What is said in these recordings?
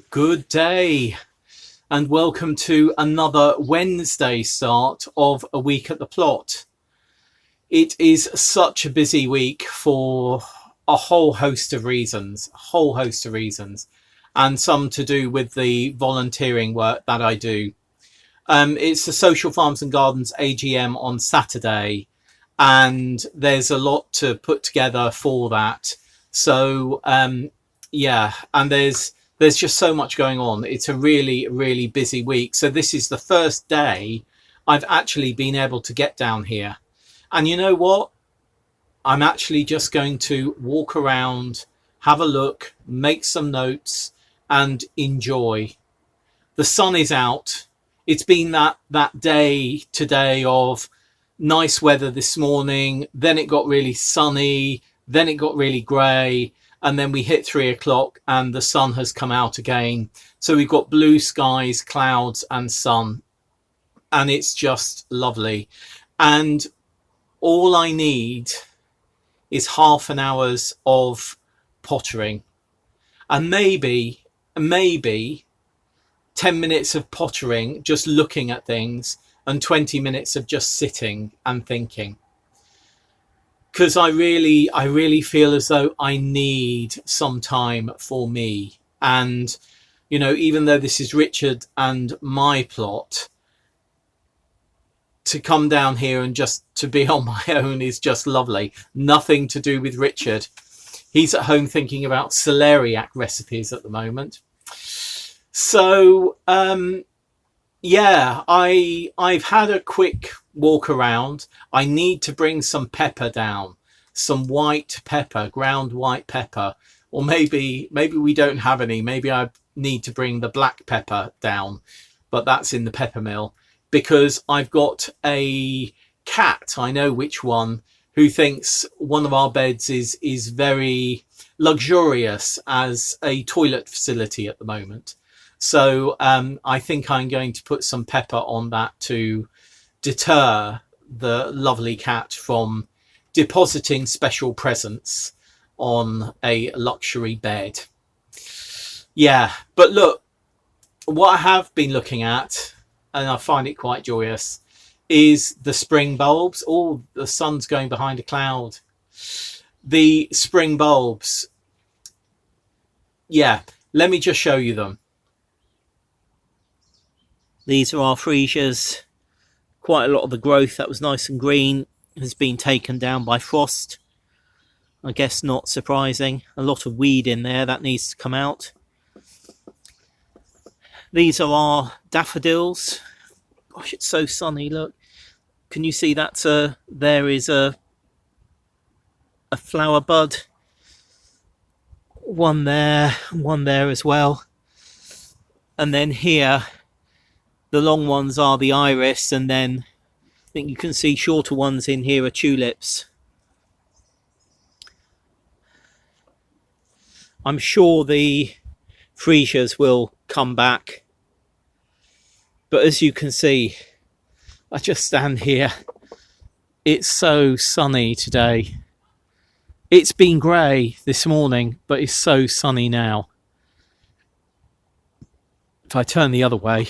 Good day and welcome to another Wednesday start of a week at the plot. It is such a busy week for a whole host of reasons, and some to do with the volunteering work that I do. It's the Social Farms and Gardens AGM on Saturday, and there's a lot to put together for that. So, yeah, and there's just so much going on. It's a really busy week. So this is the first day I've actually been able to get down here. And you know what? I'm actually just going to walk around, have a look, make some notes and enjoy. The sun is out. It's been that day today of nice weather this morning. Then it got really sunny. Then it got really grey. And then we hit 3 o'clock and the sun has come out again. So we've got blue skies, clouds and sun. And it's just lovely. And all I need is half an hour's of pottering. And maybe 10 minutes of pottering, just looking at things, and 20 minutes of just sitting and thinking. Because I really feel as though I need some time for me. And, you know, even though this is Richard and my plot, to come down here and just to be on my own is just lovely. Nothing to do with Richard. He's at home thinking about celeriac recipes at the moment. So, yeah, I've had a quick walk around. I need to bring some pepper down, some white pepper, ground white pepper, or maybe we don't have any. Maybe I need to bring the black pepper down, but that's in the pepper mill, because I've got a cat, I know which one, who thinks one of our beds is very luxurious as a toilet facility at the moment. So I think I'm going to put some pepper on that to deter the lovely cat from depositing special presents on a luxury bed. Yeah, but look, what I have been looking at, and I find it quite joyous, is the spring bulbs. Oh, the sun's going behind a cloud. The spring bulbs. Yeah, let me just show you them. These are our freesias. Quite a lot of the growth that was nice and green has been taken down by frost. I guess not surprising. A lot of weed in there that needs to come out. These are our daffodils. Gosh, it's so sunny, look. Can you see that? There is a flower bud. One there as well. And then here, the long ones are the iris, and then I think you can see shorter ones in here are tulips. I'm sure the freesias will come back. But as you can see, I just stand here. It's so sunny today. It's been grey this morning, but it's so sunny now. If I turn the other way,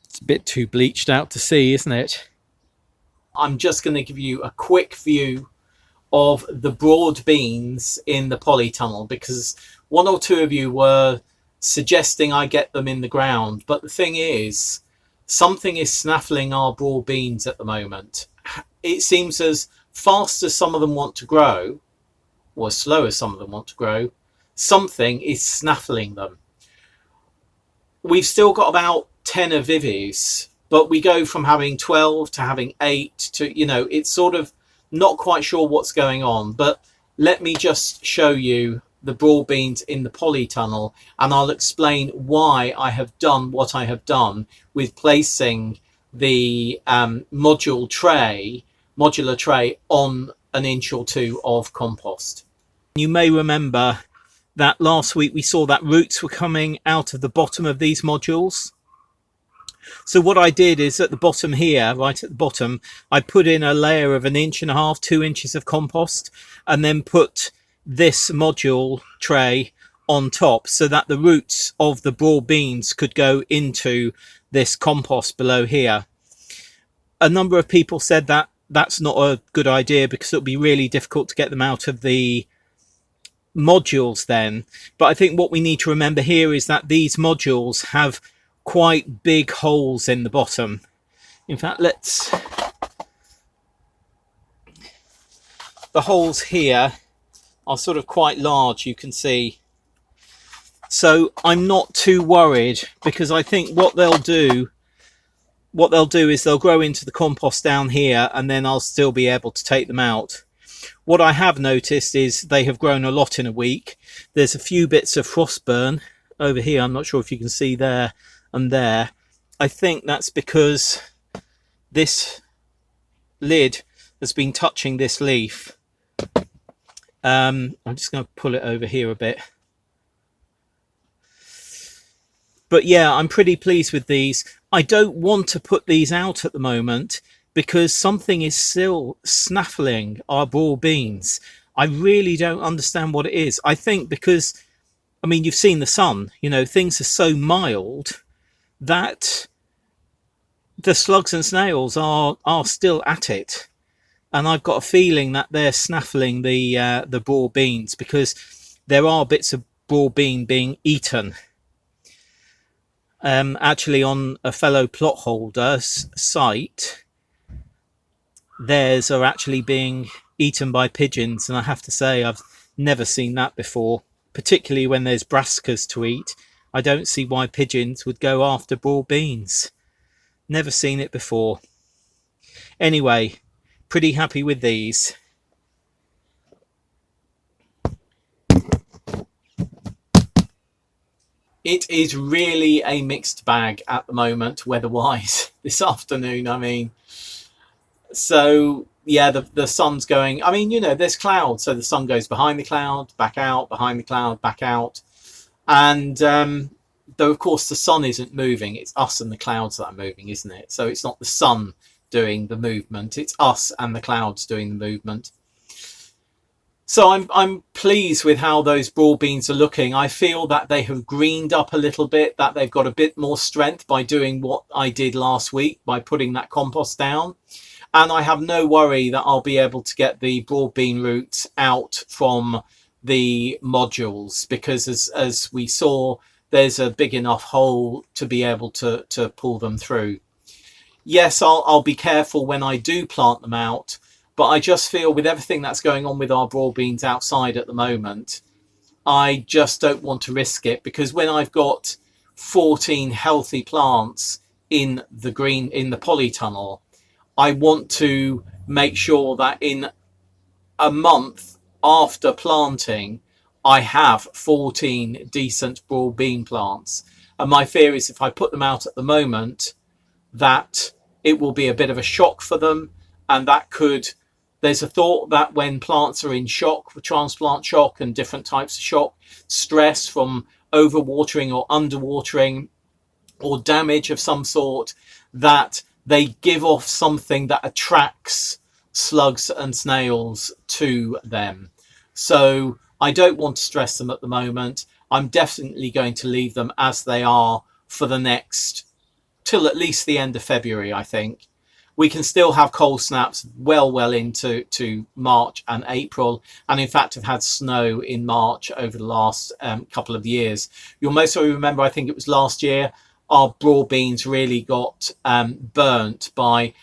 it's a bit too bleached out to see, isn't it? I'm just going to give you a quick view of the broad beans in the polytunnel, because one or two of you were suggesting I get them in the ground. But the thing is, something is snaffling our broad beans at the moment. It seems as fast as some of them want to grow, or as slow as some of them want to grow, something is snaffling them. We've still got about 10 of Vivi's, but we go from having 12 to having 8 to, you know, it's sort of not quite sure what's going on. But let me just show you the broad beans in the polytunnel, and I'll explain why I have done what I have done with placing the modular tray on an inch or two of compost. You may remember that last week we saw that roots were coming out of the bottom of these modules. So what I did is at the bottom here, right at the bottom, I put in a layer of 1.5 inches, 2 inches of compost, and then put this module tray on top so that the roots of the broad beans could go into this compost below here. A number of people said that that's not a good idea because it'll be really difficult to get them out of the modules then. But I think what we need to remember here is that these modules have quite big holes in the bottom. In fact, the holes here are sort of quite large, you can see. So I'm not too worried, because I think what they'll do is they'll grow into the compost down here, and then I'll still be able to take them out. What I have noticed is they have grown a lot in a week. There's a few bits of frost burn over here. I'm not sure if you can see there and there. I think that's because this lid has been touching this leaf. I'm just going to pull it over here a bit. But yeah, I'm pretty pleased with these. I don't want to put these out at the moment because something is still snaffling our broad beans. I really don't understand what it is. I think because, I mean, you've seen the sun, you know, things are so mild that the slugs and snails are still at it. And I've got a feeling that they're snaffling the broad beans, because there are bits of broad bean being eaten. Actually, on a fellow plot holder's site, theirs are actually being eaten by pigeons, and I have to say I've never seen that before, particularly when there's brassicas to eat. I don't see why pigeons would go after broad beans. Never seen it before. Anyway, pretty happy with these. It is really a mixed bag at the moment, weather-wise, this afternoon, I mean. So, yeah, the sun's going... I mean, you know, there's clouds, so the sun goes behind the cloud, back out, behind the cloud, back out. And though, of course, the sun isn't moving, it's us and the clouds that are moving, isn't it? So it's not the sun doing the movement, it's us and the clouds doing the movement. So I'm pleased with how those broad beans are looking. I feel that they have greened up a little bit, that they've got a bit more strength by doing what I did last week, by putting that compost down. And I have no worry that I'll be able to get the broad bean roots out from the modules, because as we saw, there's a big enough hole to be able to pull them through. Yes, I'll be careful when I do plant them out, but I just feel with everything that's going on with our broad beans outside at the moment, I just don't want to risk it, because when I've got 14 healthy plants in the polytunnel, I want to make sure that in a month after planting, I have 14 decent broad bean plants. And my fear is if I put them out at the moment, that it will be a bit of a shock for them, and that could... There's a thought that when plants are in shock, transplant shock and different types of shock, stress from overwatering or underwatering or damage of some sort, that they give off something that attracts slugs and snails to them. So I don't want to stress them at the moment. I'm definitely going to leave them as they are for the next, till at least the end of February, I think. We can still have cold snaps well into March and April. And in fact, have had snow in March over the last couple of years. You'll mostly remember, I think it was last year, our broad beans really got burnt by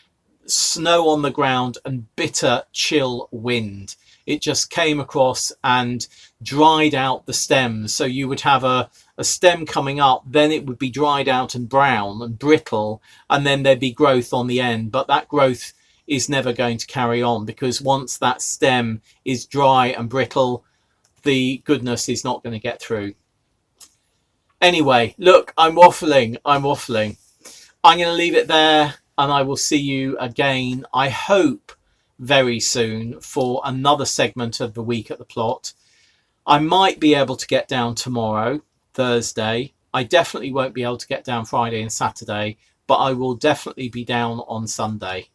snow on the ground and bitter chill wind. It just came across and dried out the stems. So you would have a stem coming up, then it would be dried out and brown and brittle, and then there'd be growth on the end. But that growth is never going to carry on, because once that stem is dry and brittle, the goodness is not going to get through. Anyway, look, I'm waffling. I'm going to leave it there, and I will see you again, I hope, very soon for another segment of the week at the plot. I might be able to get down tomorrow, Thursday. I definitely won't be able to get down Friday and Saturday, but I will definitely be down on Sunday.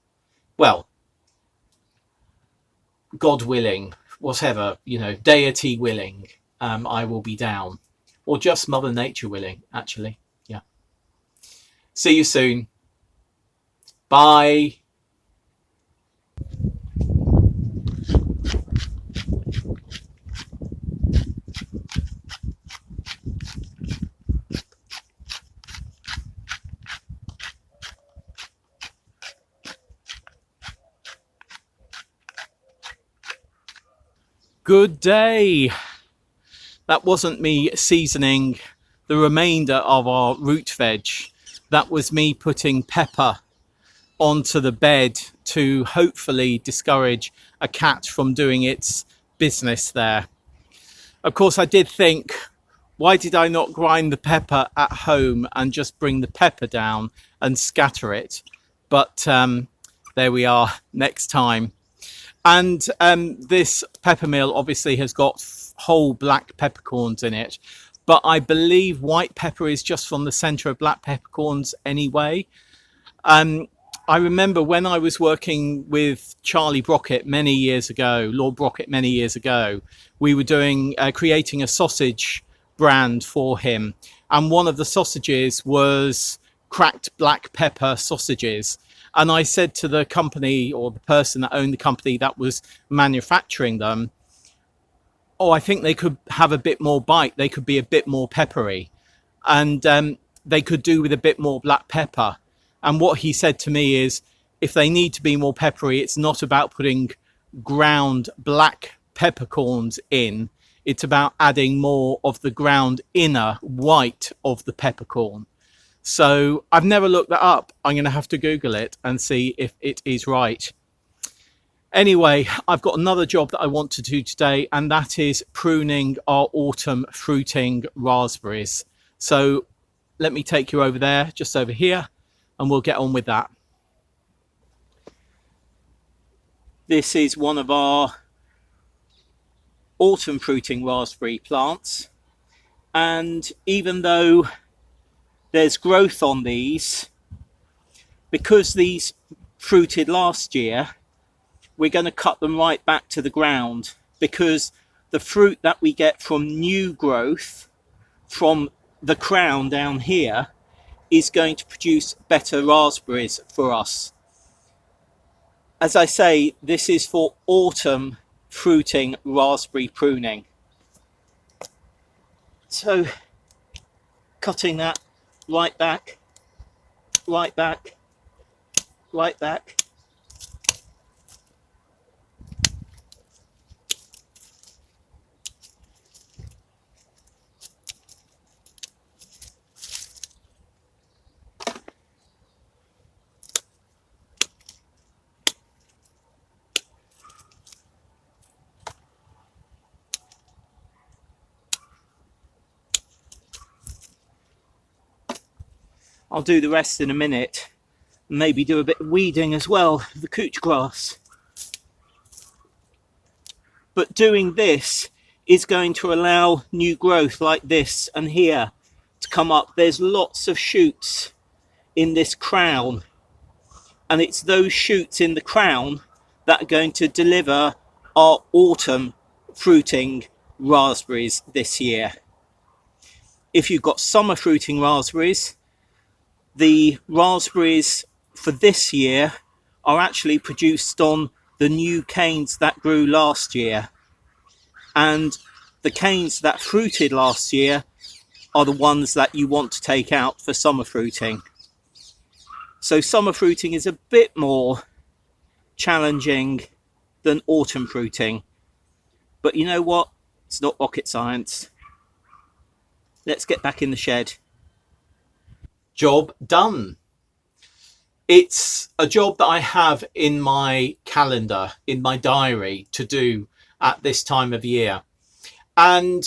Well, God willing, whatever, you know, deity willing, I will be down, or just Mother Nature willing, actually. Yeah. See you soon. Bye. Good day. That wasn't me seasoning the remainder of our root veg. That was me putting pepper onto the bed to hopefully discourage a cat from doing its business there. Of course, I did think, why did I not grind the pepper at home and just bring the pepper down and scatter it? But there we are, next time. And this pepper mill obviously has got whole black peppercorns in it, but I believe white pepper is just from the centre of black peppercorns anyway. I remember when I was working with Charlie Brockett many years ago, Lord Brockett many years ago, we were doing creating a sausage brand for him, and one of the sausages was cracked black pepper sausages. And I said to the company, or the person that owned the company that was manufacturing them, oh, I think they could have a bit more bite. They could be a bit more peppery, and they could do with a bit more black pepper. And what he said to me is, if they need to be more peppery, it's not about putting ground black peppercorns in. It's about adding more of the ground inner white of the peppercorn. So I've never looked that up. I'm going to have to Google it and see if it is right. Anyway, I've got another job that I want to do today, and that is pruning our autumn fruiting raspberries. So let me take you over there, just over here, and we'll get on with that. This is one of our autumn fruiting raspberry plants, and even though there's growth on these, because these fruited last year, we're going to cut them right back to the ground, because the fruit that we get from new growth from the crown down here is going to produce better raspberries for us. As I say, this is for autumn fruiting raspberry pruning. So cutting that right back, right back, right back. I'll do the rest in a minute. Maybe do a bit of weeding as well, the couch grass. But doing this is going to allow new growth like this and here to come up. There's lots of shoots in this crown, and it's those shoots in the crown that are going to deliver our autumn fruiting raspberries this year. If you've got summer fruiting raspberries, the raspberries for this year are actually produced on the new canes that grew last year, and the canes that fruited last year are the ones that you want to take out for summer fruiting. So summer fruiting is a bit more challenging than autumn fruiting, but you know what, it's not rocket science. Let's get back in the shed. Job done. It's a job that I have in my calendar, in my diary, to do at this time of year. And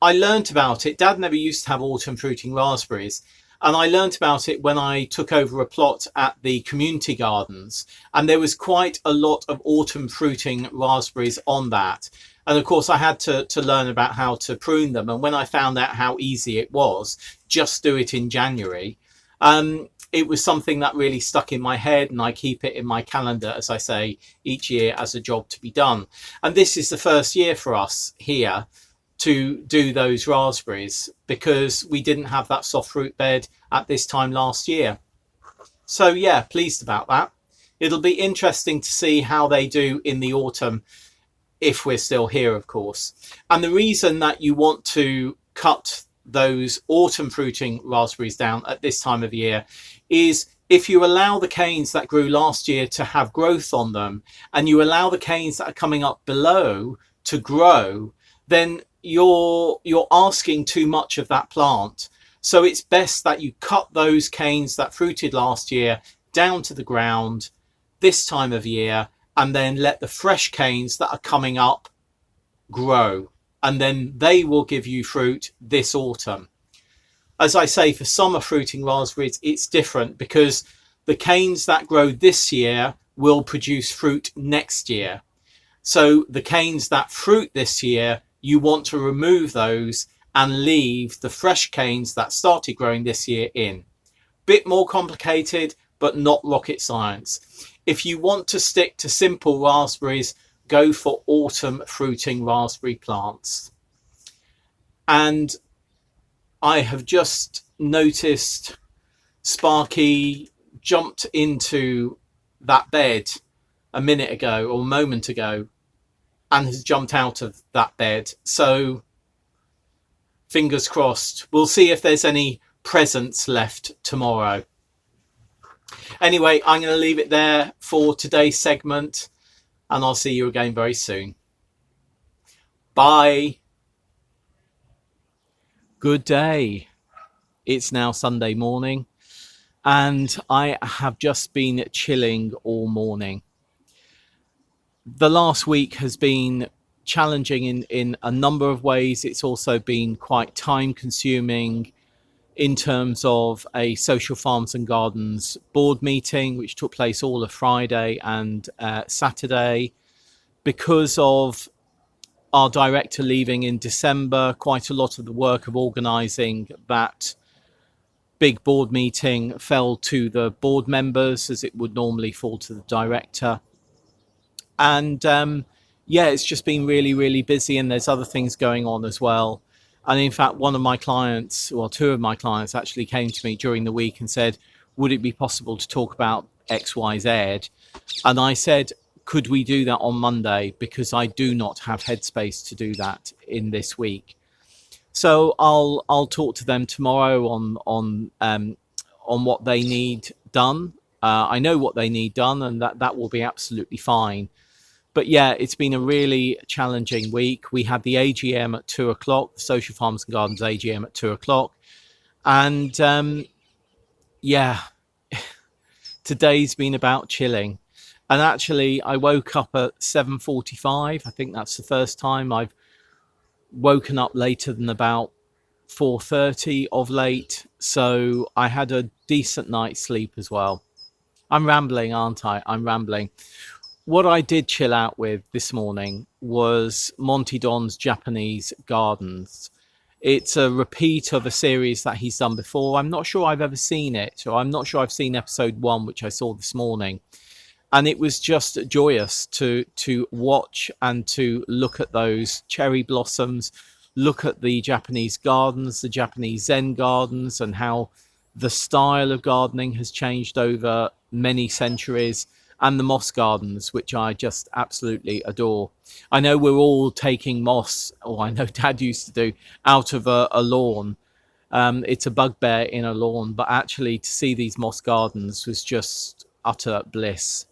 I learnt about it. Dad never used to have autumn fruiting raspberries. And I learnt about it when I took over a plot at the community gardens. And there was quite a lot of autumn fruiting raspberries on that. And of course, I had to learn about how to prune them. And when I found out how easy it was, just do it in January, it was something that really stuck in my head, and I keep it in my calendar, as I say, each year as a job to be done. And this is the first year for us here to do those raspberries, because we didn't have that soft fruit bed at this time last year. So yeah, pleased about that. It'll be interesting to see how they do in the autumn, if we're still here, of course. And the reason that you want to cut those autumn fruiting raspberries down at this time of year is if you allow the canes that grew last year to have growth on them, and you allow the canes that are coming up below to grow, then you're asking too much of that plant. So it's best that you cut those canes that fruited last year down to the ground this time of year, and then let the fresh canes that are coming up grow, and then they will give you fruit this autumn. As I say, for summer fruiting raspberries, it's different, because the canes that grow this year will produce fruit next year. So the canes that fruit this year, you want to remove those and leave the fresh canes that started growing this year in. Bit more complicated, but not rocket science. If you want to stick to simple raspberries, go for autumn fruiting raspberry plants. And I have just noticed Sparky jumped into that bed a minute ago, or a moment ago, and has jumped out of that bed. So fingers crossed. We'll see if there's any presents left tomorrow. Anyway, I'm going to leave it there for today's segment, and I'll see you again very soon. Bye. Good day. It's now Sunday morning, and I have just been chilling all morning. The last week has been challenging in a number of ways. It's also been quite time consuming in terms of a Social Farms and Gardens board meeting, which took place all of Friday and Saturday. Because of our director leaving in December, quite a lot of the work of organising that big board meeting fell to the board members, as it would normally fall to the director. And yeah, it's just been really, really busy, and there's other things going on as well. And in fact, one of my clients, well, two of my clients actually came to me during the week and said, would it be possible to talk about XYZ? And I said, could we do that on Monday? Because I do not have headspace to do that in this week. So I'll talk to them tomorrow on what they need done. I know what they need done, and that will be absolutely fine. But yeah, it's been a really challenging week. We had the AGM at 2:00, the Social Farms and Gardens AGM at 2:00. And yeah, today's been about chilling. And actually, I woke up at 7:45. I think that's the first time I've woken up later than about 4:30 of late. So I had a decent night's sleep as well. I'm rambling, aren't I? I'm rambling. What I did chill out with this morning was Monty Don's Japanese Gardens. It's a repeat of a series that he's done before. I'm not sure I've ever seen it, or I'm not sure I've seen episode 1, which I saw this morning. And it was just joyous to watch and to look at those cherry blossoms, look at the Japanese gardens, the Japanese Zen gardens, and how the style of gardening has changed over many centuries, and the moss gardens, which I just absolutely adore. I know we're all taking moss, or I know Dad used to do, out of a lawn. It's a bugbear in a lawn, but actually to see these moss gardens was just utter bliss.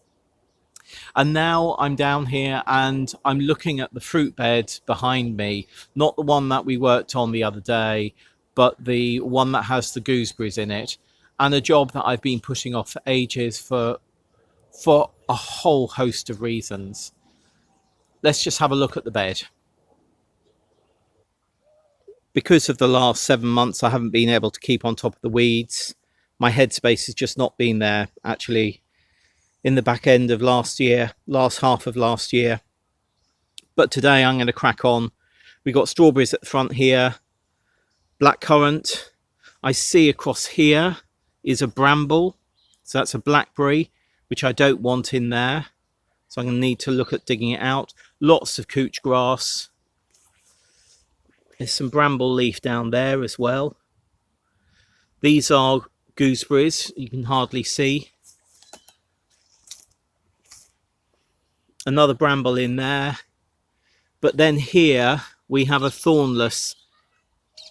And now I'm down here and I'm looking at the fruit bed behind me, not the one that we worked on the other day, but the one that has the gooseberries in it, and a job that I've been putting off for ages for a whole host of reasons. Let's just have a look at the bed. Because of the last 7 months, I haven't been able to keep on top of the weeds. My headspace has just not been there, actually, in the back end of last year, last half of last year. But today I'm going to crack on. We've got strawberries at the front here, blackcurrant. I see across here is a bramble. So that's a blackberry, which I don't want in there. So I'm going to need to look at digging it out. Lots of couch grass. There's some bramble leaf down there as well. These are gooseberries, you can hardly see. Another bramble in there. But then here we have a thornless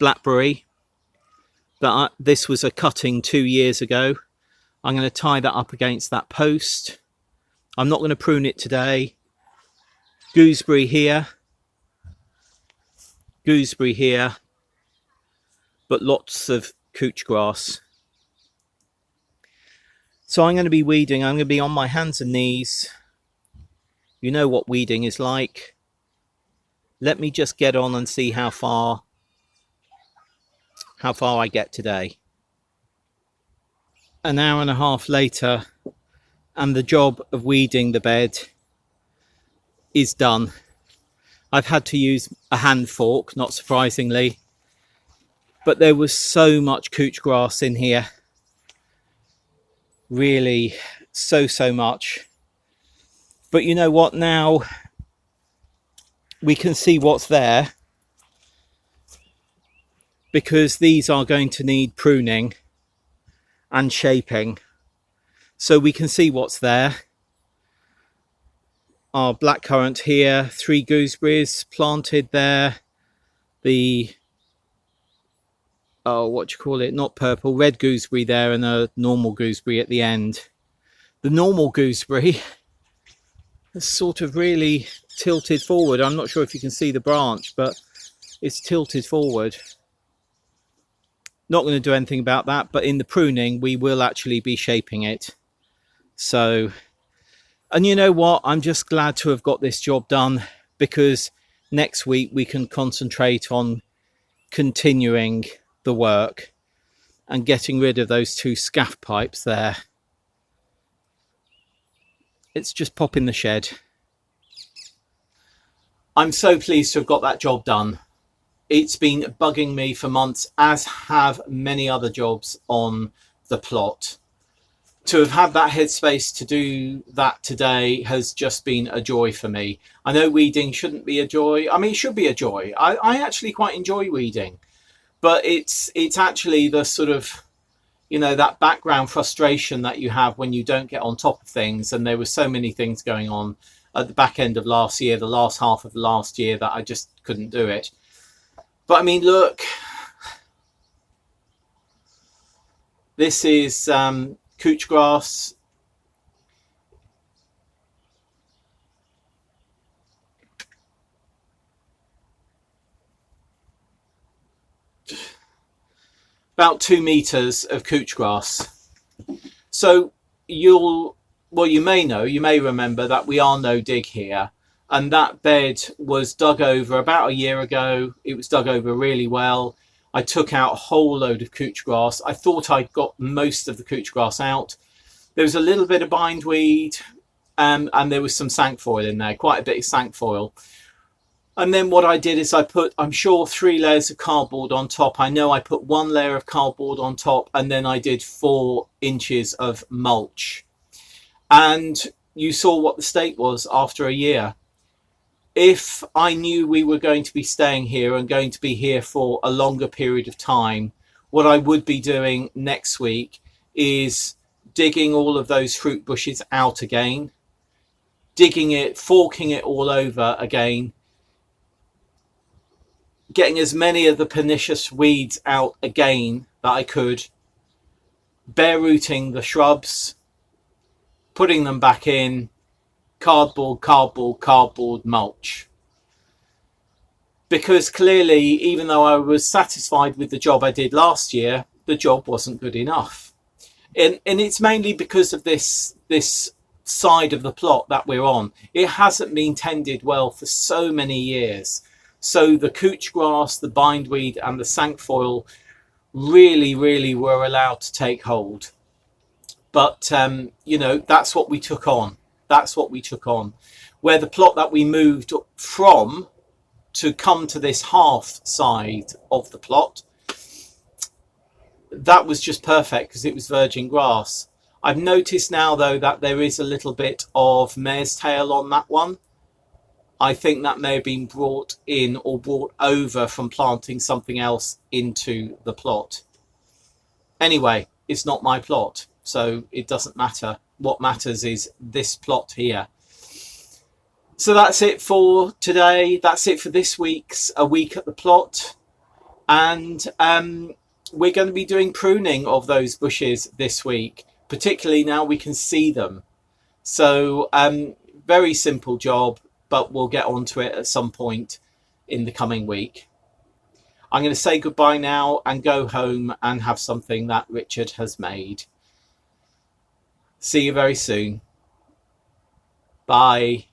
blackberry. This was a cutting 2 years ago. I'm going to tie that up against that post. I'm not going to prune it today. Gooseberry here. Gooseberry here. But lots of couch grass. So I'm going to be weeding. I'm going to be on my hands and knees. You know what weeding is like. Let me just get on and see how far I get today. An hour and a half later, and the job of weeding the bed is done. I've had to use a hand fork, not surprisingly, but there was so much couch grass in here. Really, so much. But you know what, now we can see what's there, because these are going to need pruning and shaping. So we can see what's there. Our blackcurrant here, 3 gooseberries planted there. The, not purple, red gooseberry there, and a normal gooseberry at the end. The normal gooseberry has sort of really tilted forward. I'm not sure if you can see the branch, but it's tilted forward. Not going to do anything about that, but in the pruning we will actually be shaping it. So, and you know what, I'm just glad to have got this job done, because next week we can concentrate on continuing the work and getting rid of those 2 scaff pipes there. It's just pop in the shed. I'm so pleased to have got that job done. It's been bugging me for months, as have many other jobs on the plot. To have had that headspace to do that today has just been a joy for me. I know weeding shouldn't be a joy. I mean, it should be a joy. I actually quite enjoy weeding, but it's actually the sort of, you know, that background frustration that you have when you don't get on top of things. And there were so many things going on at the back end of last year, the last half of last year, that I just couldn't do it. But I mean, look, this is couch grass. About 2 meters of couch grass. So you may remember that we are no dig here. And that bed was dug over about a year ago. It was dug over really well. I took out a whole load of couch grass. I thought I'd got most of the couch grass out. There was a little bit of bindweed, and there was some sankfoil in there, quite a bit of sankfoil. And then what I did is I put, I'm sure, 3 layers of cardboard on top. I know I put 1 layer of cardboard on top, and then I did 4 inches of mulch. And you saw what the state was after a year. If I knew we were going to be staying here and going to be here for a longer period of time, what I would be doing next week is digging all of those fruit bushes out again, digging it, forking it all over again, getting as many of the pernicious weeds out again that I could, bare rooting the shrubs, putting them back in, cardboard, mulch. Because clearly, even though I was satisfied with the job I did last year, the job wasn't good enough. And it's mainly because of this side of the plot that we're on. It hasn't been tended well for so many years. So the couch grass, the bindweed and the sankfoil really were allowed to take hold. But, you know, that's what we took on. That's what we took on. Where the plot that we moved from to come to this half side of the plot that was just perfect because it was virgin grass. I've noticed now though that there is a little bit of mare's tail on that one. I think that may have been brought in or brought over from planting something else into the plot. Anyway, it's not my plot, so it doesn't matter. What matters is this plot here. So that's it for today. That's it for this week's A Week at the Plot. And we're going to be doing pruning of those bushes this week, particularly now we can see them. So very simple job, but we'll get onto it at some point in the coming week. I'm going to say goodbye now and go home and have something that Richard has made. See you very soon. Bye.